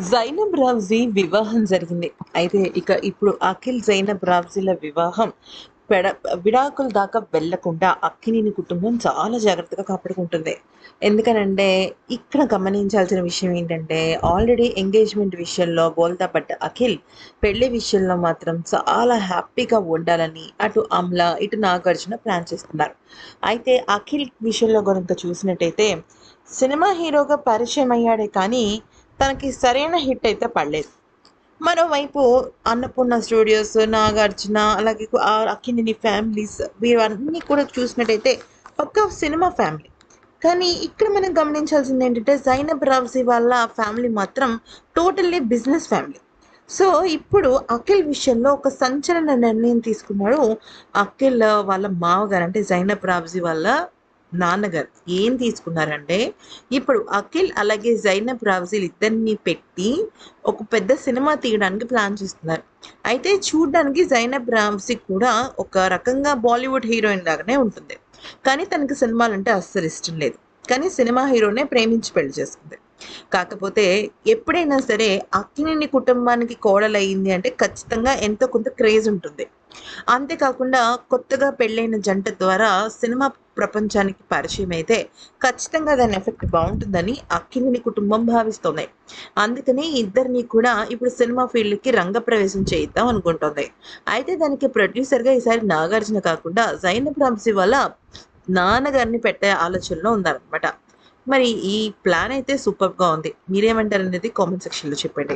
జైనబ్ రావ్జీ వివాహం జరిగింది. అయితే ఇప్పుడు అఖిల్ జైనబ్ రావ్జీల వివాహం పెడ విడాకుల దాకా వెళ్ళకుండా అక్కినేని కుటుంబం చాలా జాగ్రత్తగా కాపాడుకుంటుంది. ఎందుకనంటే ఇక్కడ గమనించాల్సిన విషయం ఏంటంటే ఆల్రెడీ ఎంగేజ్మెంట్ విషయంలో బోల్తా పడ్డ అఖిల్ పెళ్లి విషయంలో మాత్రం చాలా హ్యాపీగా ఉండాలని అటు అమల ఇటు నాగార్జున ప్లాన్ చేస్తున్నారు. అయితే అఖిల్ విషయంలో కనుక చూసినట్టయితే సినిమా హీరోగా పరిచయం అయ్యాడే కానీ తనకి సరైన హిట్ అయితే పడలేదు. మరోవైపు అన్నపూర్ణ స్టూడియోస్, నాగార్జున అలాగే అక్కినేని ఫ్యామిలీస్ వీరన్నీ కూడా చూసినట్టయితే పక్కా సినిమా ఫ్యామిలీ. కానీ ఇక్కడ మనం గమనించాల్సింది ఏంటంటే జైనబ్ రావ్జీ వాళ్ళ ఫ్యామిలీ మాత్రం టోటల్లీ బిజినెస్ ఫ్యామిలీ. సో ఇప్పుడు అఖిల్ విషయంలో ఒక సంచలన నిర్ణయం తీసుకున్నాడు. అఖిల్ వాళ్ళ మామగారు అంటే జైనబ్ రావ్జీ వాళ్ళ నాన్నగారు ఏం తీసుకున్నారంటే ఇప్పుడు అఖిల్ అలాగే జైనబ్ రావ్జీలు ఇద్దరిని పెట్టి ఒక పెద్ద సినిమా తీయడానికి ప్లాన్ చేస్తున్నారు. అయితే చూడ్డానికి జైనబ్ రావ్జీ కూడా ఒక రకంగా బాలీవుడ్ హీరోయిన్ లాగానే ఉంటుంది. కానీ తనకి సినిమాలంటే అస్సలు ఇష్టం లేదు. కానీ సినిమా హీరోనే ప్రేమించి పెళ్లి చేసుకుంది. కాకపోతే ఎప్పుడైనా సరే అక్కినేని కుటుంబానికి కోడలయ్యింది అంటే ఖచ్చితంగా ఎంతో కొంత క్రేజ్ ఉంటుంది. అంతేకాకుండా కొత్తగా పెళ్ళైన జంట ద్వారా సినిమా ప్రపంచానికి పరిచయం అయితే ఖచ్చితంగా దాని ఎఫెక్ట్ బాగుంటుందని అక్కినేని కుటుంబం భావిస్తోంది. అందుకని ఇద్దరిని కూడా ఇప్పుడు సినిమా ఫీల్డ్కి రంగప్రవేశం చేయిద్దాం అనుకుంటోంది. అయితే దానికి ప్రొడ్యూసర్గా ఈసారి నాగార్జున కాకుండా జైనబ్ రామ్సీ వాళ్ళ నాన్నగారిని పెట్టే ఆలోచనలో ఉందన్నమాట. మరి ఈ ప్లాన్ అయితే సూపర్గా ఉంది. మీరేమంటారు అనేది కామెంట్ సెక్షన్లో చెప్పండి.